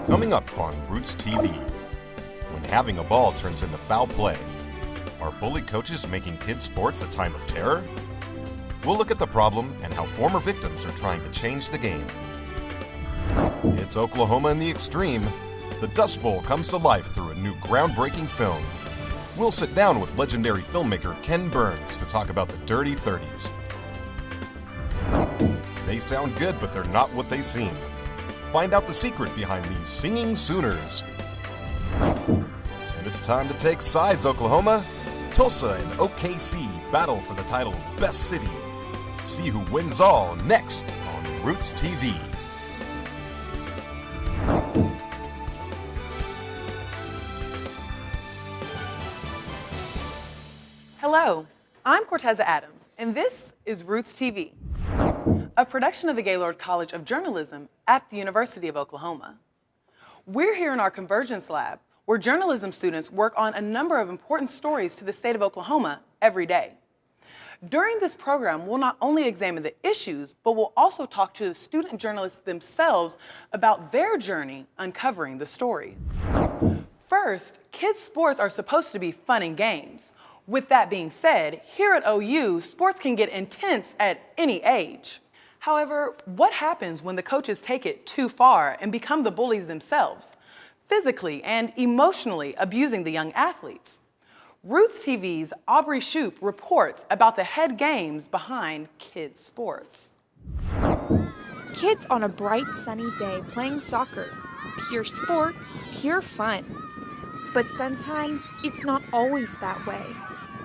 Coming up on Roots TV, when having a ball turns into foul play, are bully coaches making kids' sports a time of terror? We'll look at the problem and how former victims are trying to change the game. It's Oklahoma in the extreme. The Dust Bowl comes to life through a new groundbreaking film. We'll sit down with legendary filmmaker Ken Burns to talk about the Dirty 30s. They sound good, but they're not what they seem. Find out the secret behind these singing Sooners. And it's time to take sides, Oklahoma. Tulsa and OKC battle for the title of Best City. See who wins all next on Roots TV. Hello, I'm Corteza Adams, and this is Roots TV, a production of the Gaylord College of Journalism at the University of Oklahoma. We're here in our Convergence Lab, where journalism students work on a number of important stories to the state of Oklahoma every day. During this program, we'll not only examine the issues, but we'll also talk to the student journalists themselves about their journey uncovering the story. First, kids' sports are supposed to be fun and games. With that being said, here at OU, sports can get intense at any age. However, what happens when the coaches take it too far and become the bullies themselves, physically and emotionally abusing the young athletes? Roots TV's Aubrey Shoup reports about the head games behind kids' sports. Kids on a bright, sunny day playing soccer. Pure sport, pure fun. But sometimes it's not always that way.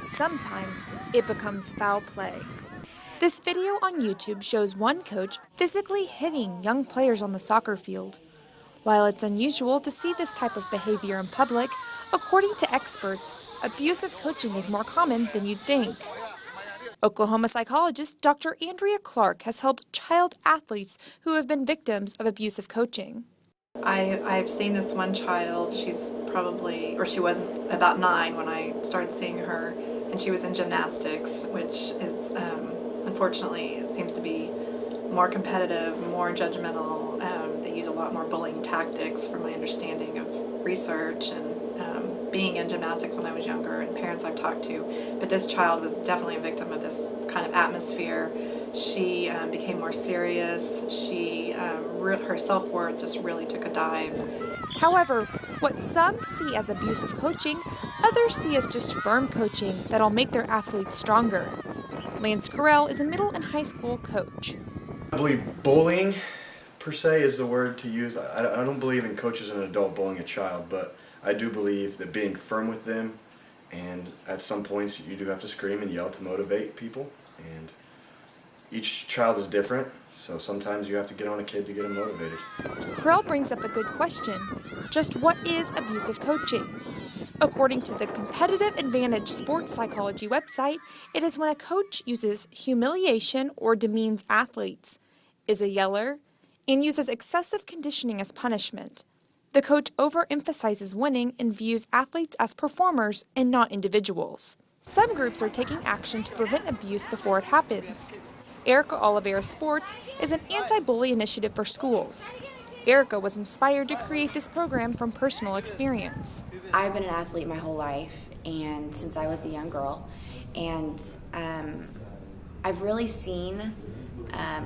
Sometimes it becomes foul play. This video on YouTube shows one coach physically hitting young players on the soccer field. While it's unusual to see this type of behavior in public, according to experts, abusive coaching is more common than you'd think. Oklahoma psychologist Dr. Andrea Clark has helped child athletes who have been victims of abusive coaching. I've seen this one child. She was about 9 when I started seeing her, and she was in gymnastics, which is unfortunately it seems to be more competitive, more judgmental. They use a lot more bullying tactics, from my understanding of research and being in gymnastics when I was younger and parents I've talked to. But this child was definitely a victim of this kind of atmosphere. She became more serious. Her self-worth just really took a dive. However, what some see as abusive coaching, others see as just firm coaching that'll make their athletes stronger. Lance Carell is a middle and high school coach. I believe bullying, per se, is the word to use. I don't believe in coaches and an adult bullying a child, but I do believe that being firm with them, and at some points you do have to scream and yell to motivate people, and each child is different, so sometimes you have to get on a kid to get them motivated. Carell brings up a good question. Just what is abusive coaching? According to the Competitive Advantage Sports Psychology website, it is when a coach uses humiliation or demeans athletes, is a yeller, and uses excessive conditioning as punishment. The coach overemphasizes winning and views athletes as performers and not individuals. Some groups are taking action to prevent abuse before it happens. Erica Oliveira Sports is an anti-bully initiative for schools. Erica was inspired to create this program from personal experience. I've been an athlete my whole life, and since I was a young girl, and I've really seen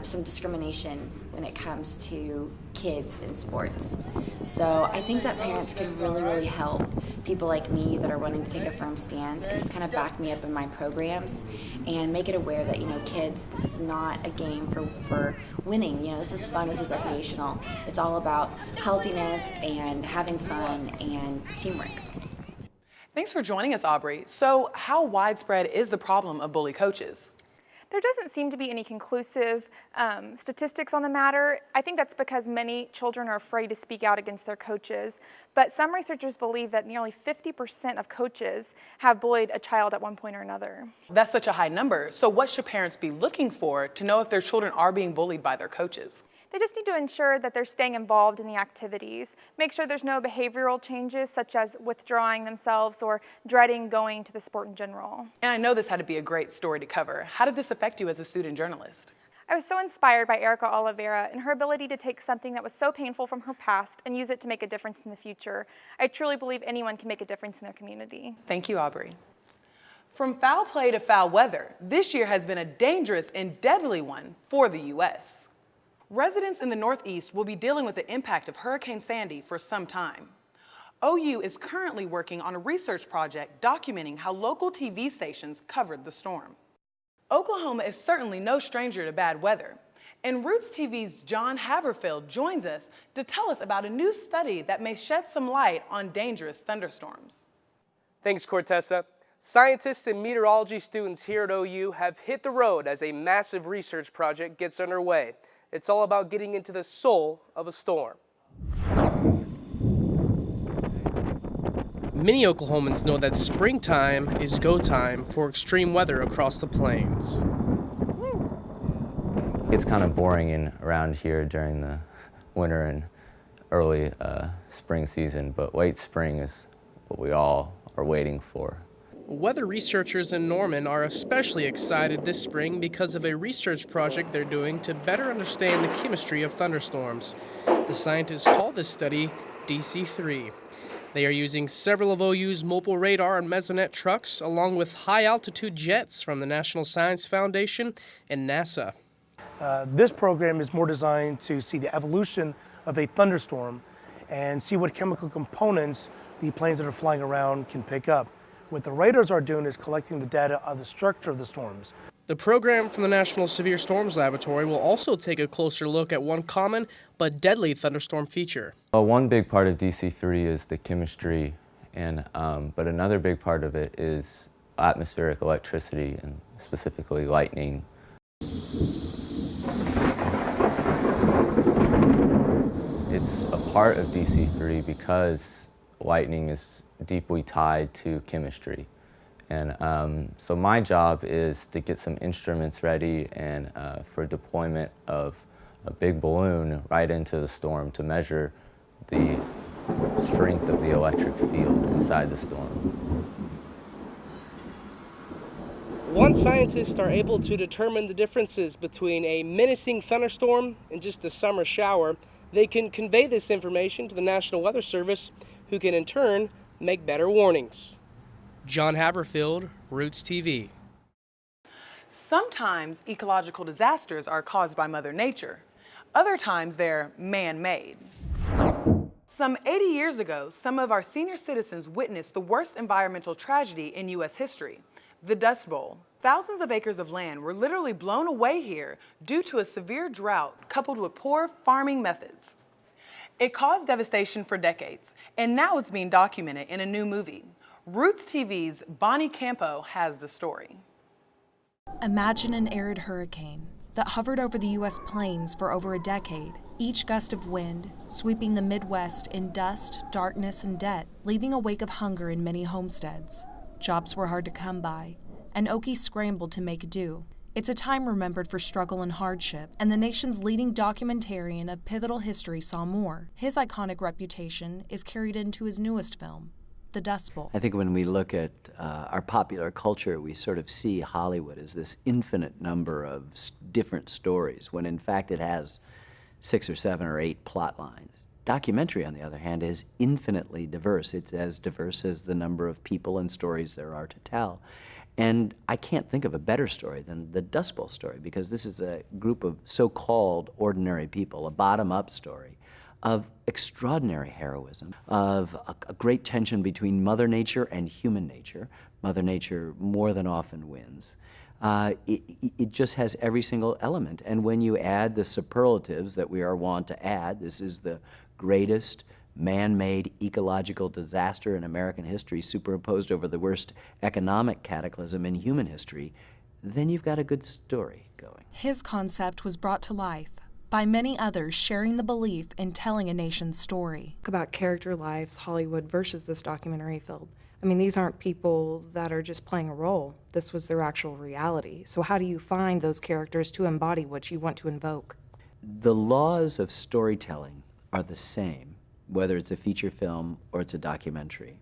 some discrimination when it comes to kids in sports. So I think that parents could really help people like me that are wanting to take a firm stand and just kind of back me up in my programs and make it aware that, kids, this is not a game for winning. This is fun, this is recreational. It's all about healthiness and having fun and teamwork. Thanks for joining us, Aubrey. So how widespread is the problem of bully coaches? There doesn't seem to be any conclusive statistics on the matter. I think that's because many children are afraid to speak out against their coaches. But some researchers believe that nearly 50% of coaches have bullied a child at one point or another. That's such a high number. So what should parents be looking for to know if their children are being bullied by their coaches? They just need to ensure that they're staying involved in the activities, make sure there's no behavioral changes such as withdrawing themselves or dreading going to the sport in general. And I know this had to be a great story to cover. How did this affect you as a student journalist? I was so inspired by Erica Oliveira and her ability to take something that was so painful from her past and use it to make a difference in the future. I truly believe anyone can make a difference in their community. Thank you, Aubrey. From foul play to foul weather, this year has been a dangerous and deadly one for the U.S. Residents in the Northeast will be dealing with the impact of Hurricane Sandy for some time. OU is currently working on a research project documenting how local TV stations covered the storm. Oklahoma is certainly no stranger to bad weather, and Roots TV's John Haverfield joins us to tell us about a new study that may shed some light on dangerous thunderstorms. Thanks, Cortessa. Scientists and meteorology students here at OU have hit the road as a massive research project gets underway. It's all about getting into the soul of a storm. Many Oklahomans know that springtime is go time for extreme weather across the plains. It's kind of boring around here during the winter and early spring season, but late spring is what we all are waiting for. Weather researchers in Norman are especially excited this spring because of a research project they're doing to better understand the chemistry of thunderstorms. The scientists call this study DC-3. They are using several of OU's mobile radar and mesonet trucks, along with high-altitude jets from the National Science Foundation and NASA. This program is more designed to see the evolution of a thunderstorm and see what chemical components the planes that are flying around can pick up. What the radars are doing is collecting the data of the structure of the storms. The program from the National Severe Storms Laboratory will also take a closer look at one common but deadly thunderstorm feature. Well, one big part of DC-3 is the chemistry, but another big part of it is atmospheric electricity and specifically lightning. It's a part of DC-3 because lightning is deeply tied to chemistry. And so my job is to get some instruments ready and for deployment of a big balloon right into the storm to measure the strength of the electric field inside the storm. Once scientists are able to determine the differences between a menacing thunderstorm and just a summer shower, they can convey this information to the National Weather Service, who can in turn make better warnings. John Haverfield, Roots TV. Sometimes ecological disasters are caused by Mother Nature. Other times they're man-made. Some 80 years ago, some of our senior citizens witnessed the worst environmental tragedy in U.S. history, the Dust Bowl. Thousands of acres of land were literally blown away here due to a severe drought coupled with poor farming methods. It caused devastation for decades, and now it's being documented in a new movie. Roots TV's Bonnie Campo has the story. Imagine an arid hurricane that hovered over the U.S. plains for over a decade, each gust of wind sweeping the Midwest in dust, darkness, and debt, leaving a wake of hunger in many homesteads. Jobs were hard to come by, and Okie scrambled to make do. It's a time remembered for struggle and hardship, and the nation's leading documentarian of pivotal history saw more. His iconic reputation is carried into his newest film, The Dust Bowl. I think when we look at our popular culture, we sort of see Hollywood as this infinite number of different stories, when in fact it has 6 or 7 or 8 plot lines. Documentary, on the other hand, is infinitely diverse. It's as diverse as the number of people and stories there are to tell. And I can't think of a better story than the Dust Bowl story, because this is a group of so-called ordinary people, a bottom-up story of extraordinary heroism, of a great tension between Mother Nature and human nature. Mother Nature more than often wins. It just has every single element. And when you add the superlatives that we are wont to add, this is the greatest man-made ecological disaster in American history superimposed over the worst economic cataclysm in human history, then you've got a good story going. His concept was brought to life by many others sharing the belief in telling a nation's story. About character lives, Hollywood versus this documentary field. I mean, these aren't people that are just playing a role. This was their actual reality. So how do you find those characters to embody what you want to invoke? The laws of storytelling are the same, whether it's a feature film or it's a documentary.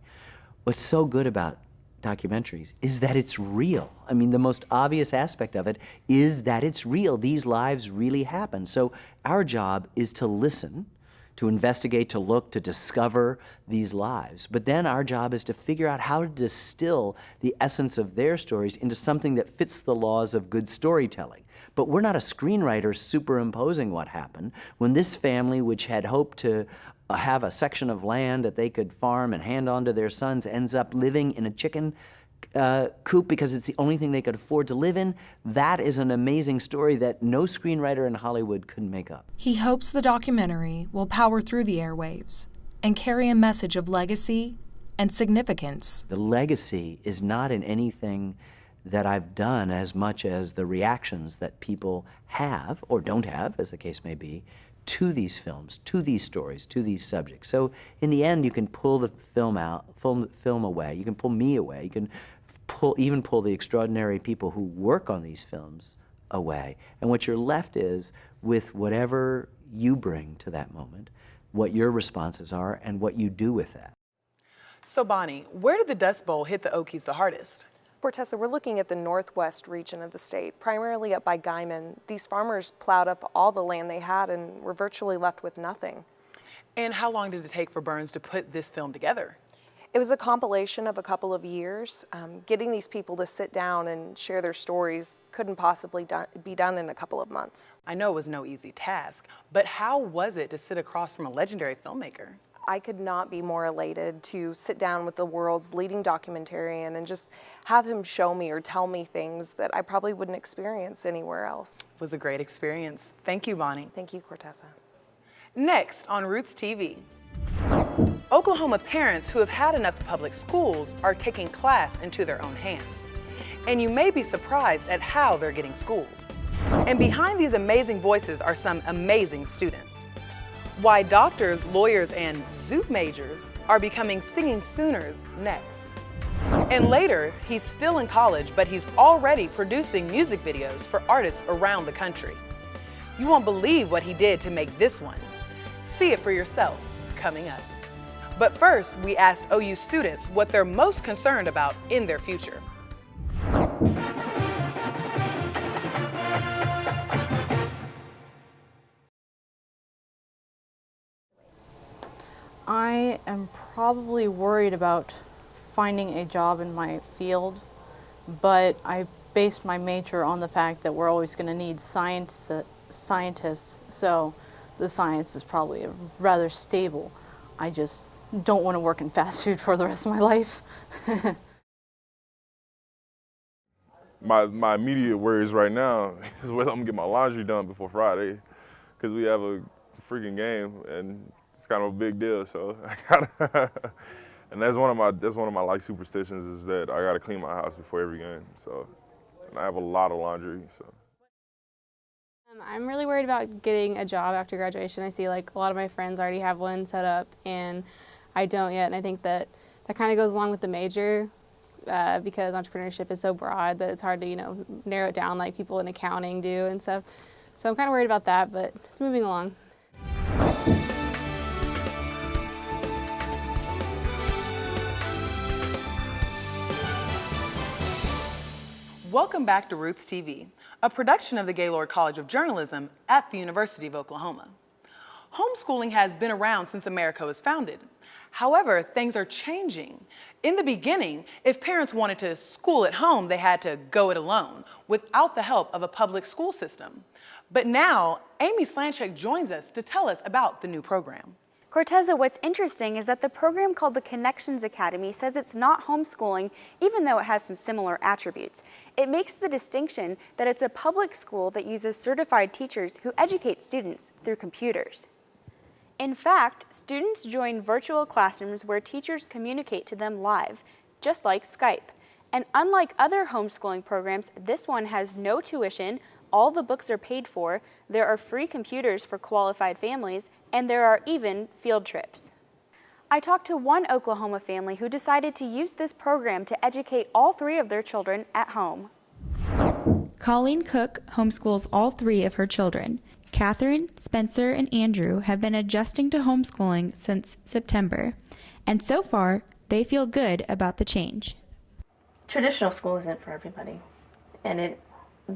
What's so good about documentaries is that it's real. I mean, the most obvious aspect of it is that it's real. These lives really happen. So our job is to listen, to investigate, to look, to discover these lives. But then our job is to figure out how to distill the essence of their stories into something that fits the laws of good storytelling. But we're not a screenwriter superimposing what happened. When this family, which had hoped to have a section of land that they could farm and hand on to their sons, ends up living in a chicken coop because it's the only thing they could afford to live in, that is an amazing story that no screenwriter in Hollywood could make up. He hopes the documentary will power through the airwaves and carry a message of legacy and significance. The legacy is not in anything that I've done as much as the reactions that people have, or don't have, as the case may be, to these films, to these stories, to these subjects. So in the end, you can pull the film away, you can pull me away, you can even pull the extraordinary people who work on these films away. And what you're left is with whatever you bring to that moment, what your responses are, and what you do with that. So Bonnie, where did the Dust Bowl hit the Okies the hardest? Corteza, we're looking at the northwest region of the state, primarily up by Guyman. These farmers plowed up all the land they had and were virtually left with nothing. And how long did it take for Burns to put this film together? It was a compilation of a couple of years. Getting these people to sit down and share their stories couldn't possibly be done in a couple of months. I know it was no easy task, but how was it to sit across from a legendary filmmaker? I could not be more elated to sit down with the world's leading documentarian and just have him show me or tell me things that I probably wouldn't experience anywhere else. It was a great experience. Thank you, Bonnie. Thank you, Corteza. Next on Roots TV. Oklahoma parents who have had enough public schools are taking class into their own hands. And you may be surprised at how they're getting schooled. And behind these amazing voices are some amazing students. Why doctors, lawyers, and zoot majors are becoming singing Sooners next. And later, he's still in college, but he's already producing music videos for artists around the country. You won't believe what he did to make this one. See it for yourself, coming up. But first, we asked OU students what they're most concerned about in their future. I am probably worried about finding a job in my field, but I based my major on the fact that we're always going to need scientists, so the science is probably rather stable. I just don't want to work in fast food for the rest of my life. My immediate worries right now is whether I'm going to get my laundry done before Friday, because we have a freaking game and it's kind of a big deal. So I gotta, and that's one of my like superstitions is that I gotta clean my house before every game. So, and I have a lot of laundry. So. I'm really worried about getting a job after graduation. I see like a lot of my friends already have one set up and I don't yet. And I think that kind of goes along with the major because entrepreneurship is so broad that it's hard to, narrow it down like people in accounting do and stuff. So I'm kind of worried about that, but it's moving along. Welcome back to Roots TV, a production of the Gaylord College of Journalism at the University of Oklahoma. Homeschooling has been around since America was founded. However, things are changing. In the beginning, if parents wanted to school at home, they had to go it alone, without the help of a public school system. But now, Amy Slanchek joins us to tell us about the new program. Corteza, what's interesting is that the program called the Connections Academy says it's not homeschooling, even though it has some similar attributes. It makes the distinction that it's a public school that uses certified teachers who educate students through computers. In fact, students join virtual classrooms where teachers communicate to them live, just like Skype. And unlike other homeschooling programs, this one has no tuition, all the books are paid for, there are free computers for qualified families, and there are even field trips. I talked to one Oklahoma family who decided to use this program to educate all three of their children at home. Colleen Cook homeschools all three of her children. Catherine, Spencer, and Andrew have been adjusting to homeschooling since September, and so far, they feel good about the change. traditional school isn't for everybody, and it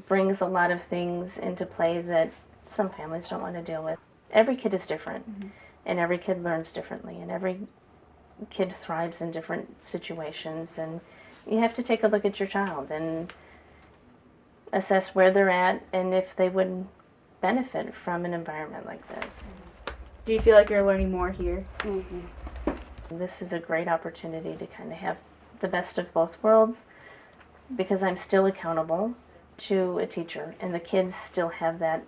brings a lot of things into play that some families don't want to deal with. Every kid is different, and every kid learns differently, and every kid thrives in different situations, and you have to take a look at your child and assess where they're at and if they would benefit from an environment like this. Do you feel like you're learning more here? This is a great opportunity to kind of have the best of both worlds, because I'm still accountable to a teacher and the kids still have that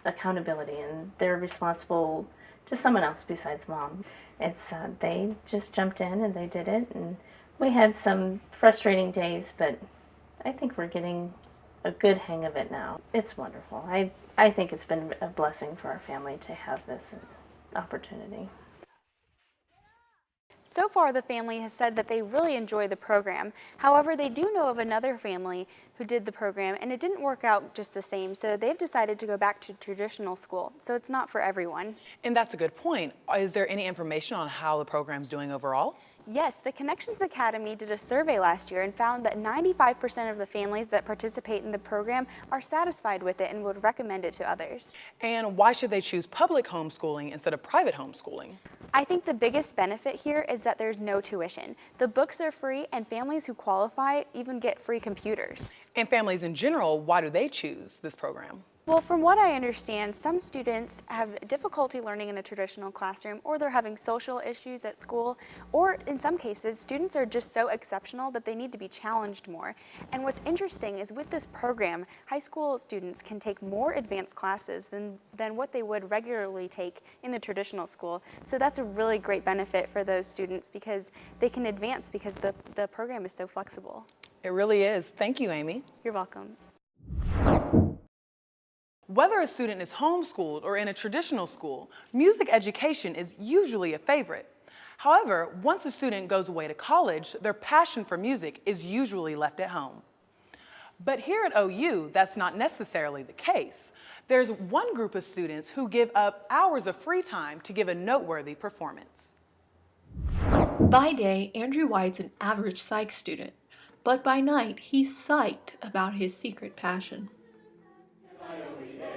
accountability and they're responsible to someone else besides mom. It's they just jumped in and they did it, and we had some frustrating days, but I think we're getting a good hang of it now. It's wonderful. I think it's been a blessing for our family to have this opportunity. So far, the family has said that they really enjoy the program. However, they do know of another family who did the program, and it didn't work out just the same, so they've decided to go back to traditional school. So it's not for everyone. And that's a good point. Is there any information on how the program's doing overall? Yes, the Connections Academy did a survey last year and found that 95% of the families that participate in the program are satisfied with it and would recommend it to others. And why should they choose public homeschooling instead of private homeschooling? I think the biggest benefit here is that there's no tuition. The books are free, and families who qualify even get free computers. And families in general, why do they choose this program? Well, from what I understand, some students have difficulty learning in a traditional classroom, or they're having social issues at school, or in some cases, students are just so exceptional that they need to be challenged more. And what's interesting is with this program, high school students can take more advanced classes than what they would regularly take in the traditional school. So that's a really great benefit for those students because they can advance because the program is so flexible. It really is. Thank you, Amy. You're welcome. Whether a student is homeschooled or in a traditional school, music education is usually a favorite. However, once a student goes away to college, their passion for music is usually left at home. But here at OU, that's not necessarily the case. There's one group of students who give up hours of free time to give a noteworthy performance. By day, Andrew White's an average psych student, but by night, he's psyched about his secret passion.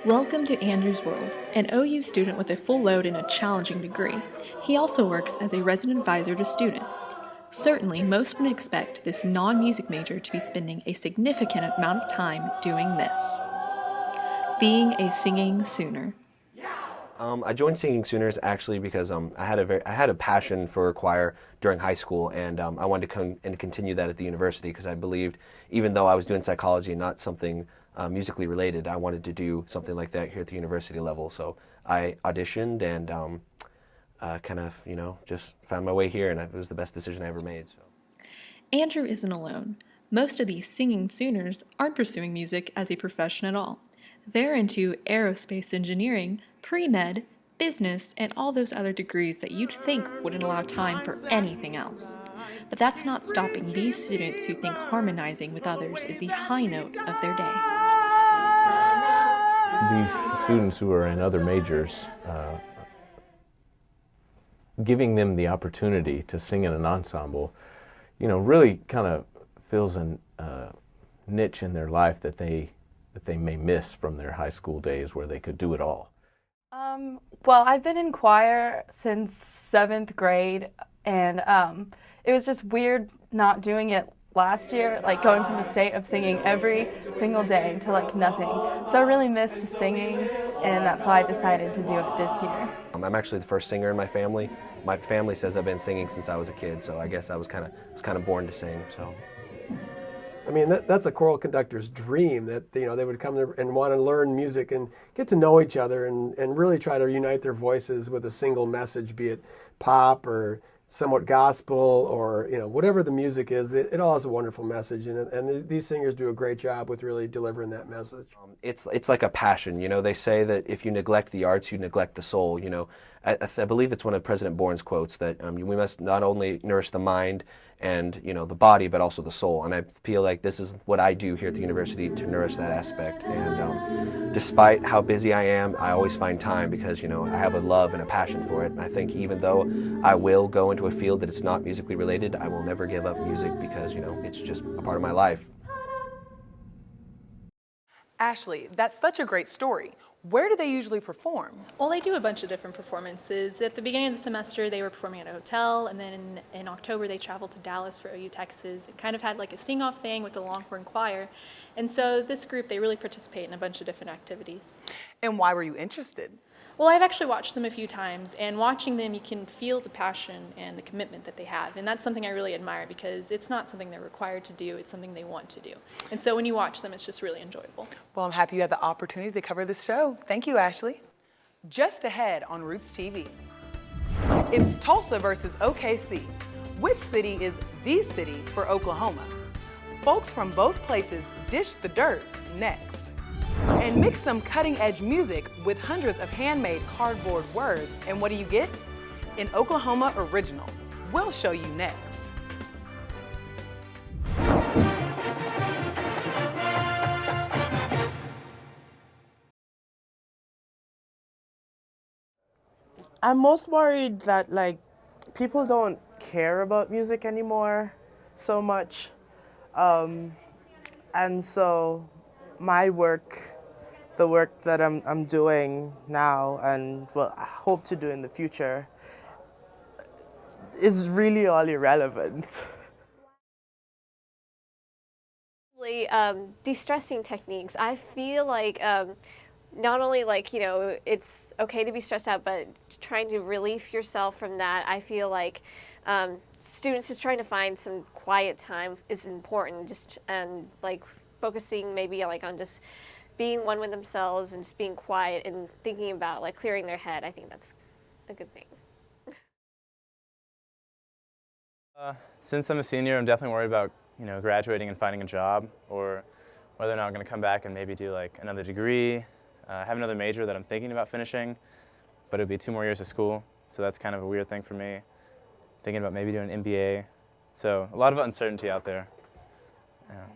Welcome to Andrew's World, an OU student with a full load and a challenging degree. He also works as a resident advisor to students. Certainly, most would expect this non-music major to be spending a significant amount of time doing this. Being a singing Sooner. I joined Singing Sooners actually because I had a passion for choir during high school, and I wanted to continue that at the university because I believed, even though I was doing psychology and not something musically related, I wanted to do something like that here at the university level. So I auditioned and kind of, just found my way here, and it was the best decision I ever made. So. Andrew isn't alone. Most of these Singing Sooners aren't pursuing music as a profession at all. They're into aerospace engineering, pre-med, business, and all those other degrees that you'd think wouldn't allow time for anything else. But that's not stopping these students who think harmonizing with others is the high note of their day. These students who are in other majors, giving them the opportunity to sing in an ensemble, really kind of fills a niche in their life that they may miss from their high school days where they could do it all. Well, I've been in choir since 7th grade, and it was just weird not doing it last year, like going from a state of singing every single day to like nothing. So I really missed singing, and that's why I decided to do it this year. I'm actually the first singer in my family. My family says I've been singing since I was a kid, so I guess I was kind of born to sing. So. I mean, that's a choral conductor's dream, that they would come there and want to learn music and get to know each other and really try to unite their voices with a single message, be it pop or somewhat gospel or whatever the music is. It all has a wonderful message, and these singers do a great job with really delivering that message. It's like a passion. They say that if you neglect the arts, you neglect the soul. I believe it's one of President Bourne's quotes that we must not only nourish the mind and the body, but also the soul. And I feel like this is what I do here at the university to nourish that aspect. And despite how busy I am, I always find time because I have a love and a passion for it. And I think even though I will go into into a field that it's not musically related, I will never give up music because, you know, it's just a part of my life. Ashley, that's such a great story. Where do they usually perform? Well, they do a bunch of different performances. At the beginning of the semester, they were performing at a hotel, and then in October, they traveled to Dallas for OU Texas and kind of had like a sing-off thing with the Longhorn Choir. And so this group, they really participate in a bunch of different activities. And why were you interested? Well, I've actually watched them a few times, and watching them, you can feel the passion and the commitment that they have. And that's something I really admire because it's not something they're required to do, it's something they want to do. And so when you watch them, it's just really enjoyable. Well, I'm happy you had the opportunity to cover this show. Thank you, Ashley. Just ahead on Roots TV, it's Tulsa versus OKC. Which city is the city for Oklahoma? Folks from both places dish the dirt next. And mix some cutting-edge music with hundreds of handmade cardboard words. And what do you get? An Oklahoma original. We'll show you next. I'm most worried that like people don't care about music anymore so much. And so my work, the work that I'm doing now and what I hope to do in the future is really all irrelevant. De-stressing techniques. I feel like not only like, you know, it's okay to be stressed out, but trying to relieve yourself from that. I feel like students just trying to find some quiet time is important, just and like focusing maybe like on just being one with themselves and just being quiet and thinking about like clearing their head. I think that's a good thing. Since I'm a senior, I'm definitely worried about, you know, graduating and finding a job, or whether or not I'm going to come back and maybe do like another degree. I have another major that I'm thinking about finishing, but it'd be 2 more years of school, so that's kind of a weird thing for me. Thinking about maybe doing an MBA, so a lot of uncertainty out there. Yeah.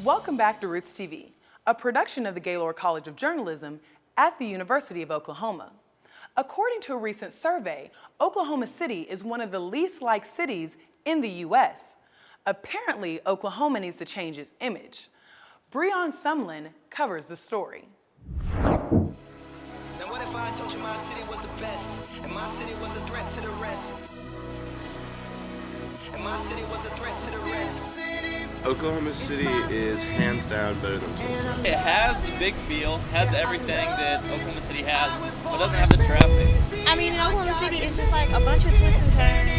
Welcome back to Roots TV, a production of the Gaylord College of Journalism at the University of Oklahoma. According to a recent survey, Oklahoma City is one of the least liked cities in the U.S. Apparently, Oklahoma needs to change its image. Breon Sumlin covers the story. Now what if I told you my city was the best, and my city was a threat to the rest? And my city was a threat to the rest. Oklahoma City is hands down better than Tulsa. It has the big feel, has everything that Oklahoma City has, but doesn't have the traffic. I mean, in Oklahoma City, it's just like a bunch of twists and turns.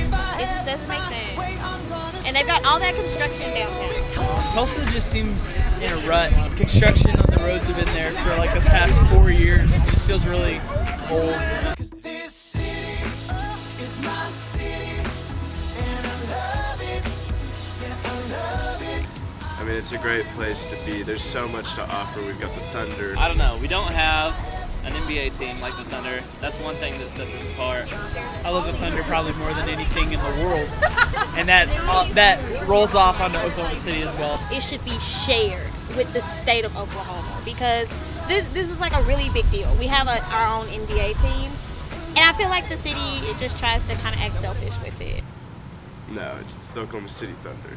It just doesn't make sense. And they've got all that construction downtown. Tulsa just seems in a rut. Construction on the roads have been there for like the past 4 years. It just feels really old. This city is my city, and I love it. Yeah, I love it. I mean, it's a great place to be. There's so much to offer. We've got the Thunder. I don't know. We don't have an NBA team like the Thunder. That's one thing that sets us apart. I love the Thunder probably more than anything in the world. And that rolls off onto Oklahoma City as well. It should be shared with the state of Oklahoma because this is like a really big deal. We have our own NBA team, and I feel like the city, it just tries to kind of act selfish with it. No, it's the Oklahoma City Thunder,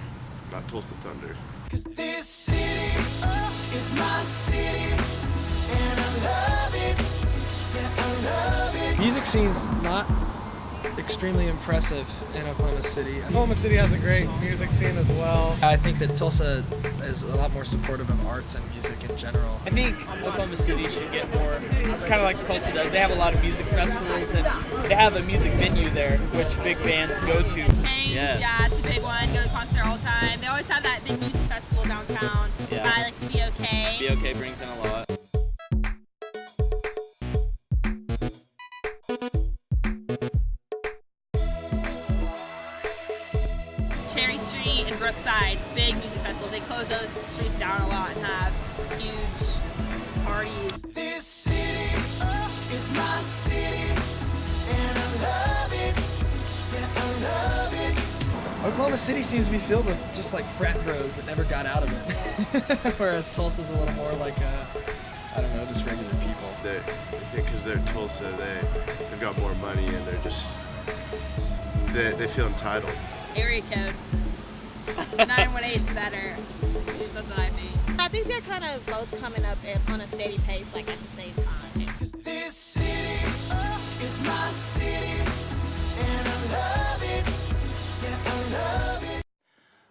not Tulsa Thunder. Cause this city is my city, and I love it. Yeah, I love it. Music scene's not extremely impressive in Oklahoma City. Oklahoma City has a great music scene as well. I think that Tulsa is a lot more supportive of arts and music in general. I think Oklahoma City should get more, kind of like Tulsa does. They have a lot of music festivals and they have a music venue there, which big bands go to. Yes. Yeah, it's a big one. Go to concert all the time. They always have that big music festival downtown. Yeah. I like Be Okay. Be Okay brings in a lot. Cherry Street and Brookside, big music festivals. They close those streets down a lot and have huge parties. This city is my city, and I love it. Yeah, I love it. Oklahoma Oklahoma City seems to be filled with just like frat bros that never got out of it. Whereas Tulsa's a little more like, I don't know, just regular people. Because they're Tulsa, they've got more money and they're just, they feel entitled. Area code 918's better. That's what I mean. I think they're kind of both coming up on a steady pace, like at the same time. This city is my city, and I love it. Yeah, I love it.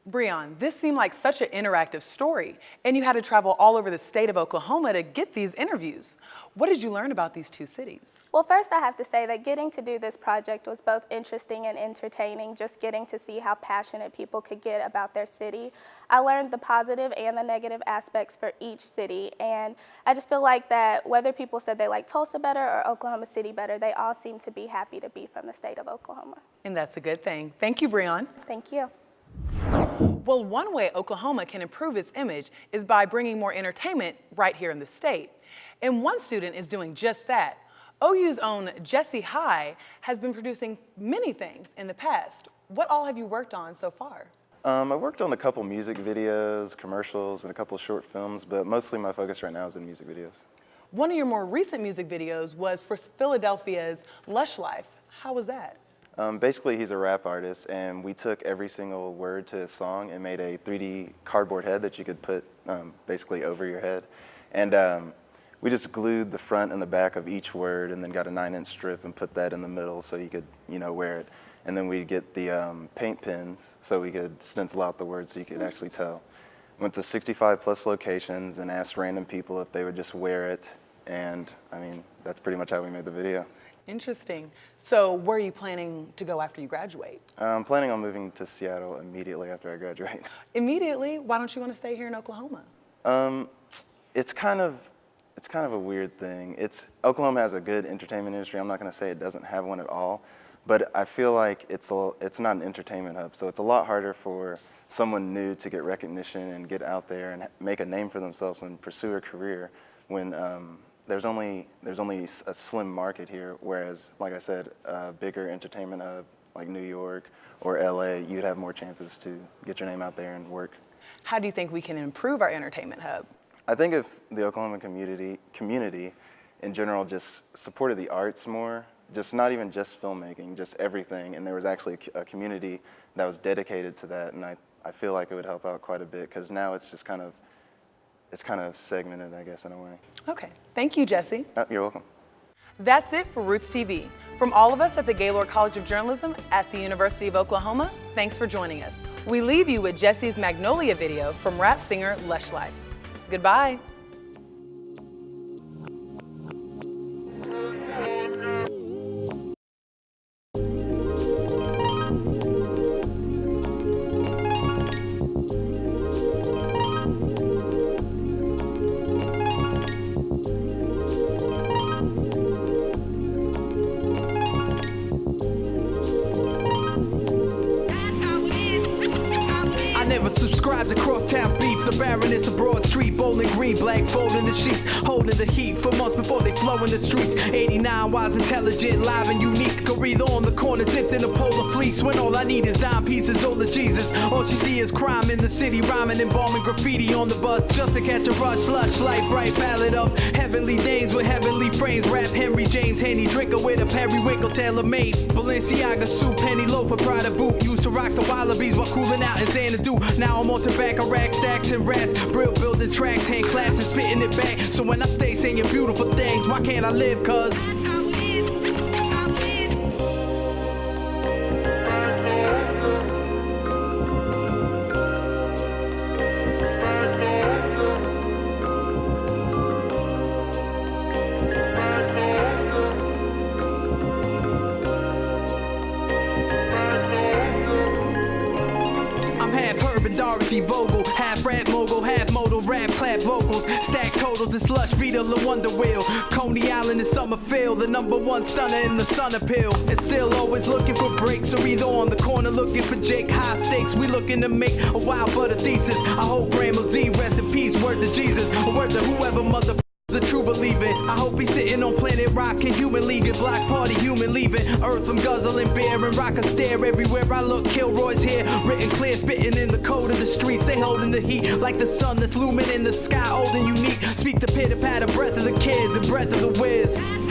Breon, this seemed like such an interactive story, and you had to travel all over the state of Oklahoma to get these interviews. What did you learn about these two cities? Well, first I have to say that getting to do this project was both interesting and entertaining, just getting to see how passionate people could get about their city. I learned the positive and the negative aspects for each city, and I just feel like that whether people said they like Tulsa better or Oklahoma City better, they all seem to be happy to be from the state of Oklahoma. And that's a good thing. Thank you, Breon. Thank you. Well, one way Oklahoma can improve its image is by bringing more entertainment right here in the state. And one student is doing just that. OU's own Jesse High has been producing many things in the past. What all have you worked on so far? I worked on a couple music videos, commercials, and a couple short films, but mostly my focus right now is in music videos. One of your more recent music videos was for Philadelphia's Lush Life. How was that? Basically, he's a rap artist, and we took every single word to his song and made a 3D cardboard head that you could put basically over your head. And we just glued the front and the back of each word and then got a 9-inch strip and put that in the middle so you could, wear it. And then we'd get the paint pens so we could stencil out the words so you could actually tell. Went to 65 plus locations and asked random people if they would just wear it. And I mean, that's pretty much how we made the video. Interesting. So where are you planning to go after you graduate? I'm planning on moving to Seattle immediately after I graduate. Immediately? Why don't you want to stay here in Oklahoma? It's kind of a weird thing. Oklahoma has a good entertainment industry. I'm not going to say it doesn't have one at all, but I feel like it's not an entertainment hub, so it's a lot harder for someone new to get recognition and get out there and make a name for themselves and pursue a career when there's only a slim market here, whereas, like I said, a bigger entertainment hub like New York or LA, you'd have more chances to get your name out there and work. How do you think we can improve our entertainment hub? I think if the Oklahoma community in general just supported the arts more, just not even just filmmaking, just everything, and there was actually a community that was dedicated to that, and I feel like it would help out quite a bit, because now it's just kind of segmented, I guess, in a way. Okay. Thank you, Jesse. You're welcome. That's it for Roots TV. From all of us at the Gaylord College of Journalism at the University of Oklahoma, thanks for joining us. We leave you with Jesse's Magnolia video from rap singer Lush Life. Goodbye. Subscribe to Crosstown Beef, the Baroness of Broad Street, Bowling Green, black folding the sheets, holding the heat for months before they flow in the streets. 89 wise, intelligent, live and unique. Go either on the corner, dipped in a polar fleece. When all I need is dime pieces, all of Jesus. All she see is crime in the city, rhyming, embalming graffiti on the bus just to catch a rush. Lush life, right ballad of heavenly dames with heavenly frames. Rap Henry James, Henny drinker with a periwinkle tailor made. Balenciaga suit, penny loafer, Prada boot. Used to rock the Wallabies while cooling out in Xanadu. Now I'm on tobacco rack, stacks and rats. Brill building tracks, hand claps and spitting it back. So when I stay saying beautiful things, why can't I live? Cause Dorothy Vogel, half rap mogul, half modal, rap clap vocals, stack totals and slush, Vita the Wonder Wheel, Coney Island and Summerfield, the #1 stunner in the sun appeal, and still always looking for breaks, or either on the corner looking for Jake, high stakes, we looking to make a wild butter thesis. I hope Grandma Z, rest in peace, word to Jesus, or word to whoever mother true believing. I hope he's sitting on planet rock and human leaving. Black party, human leaving. Earth from guzzling beer and rock a stare everywhere I look. Kilroy's here, written clear, spitting in the code of the streets. They holding the heat like the sun that's looming in the sky, old and unique. Speak the pitter patter, breath of the kids and breath of the whiz.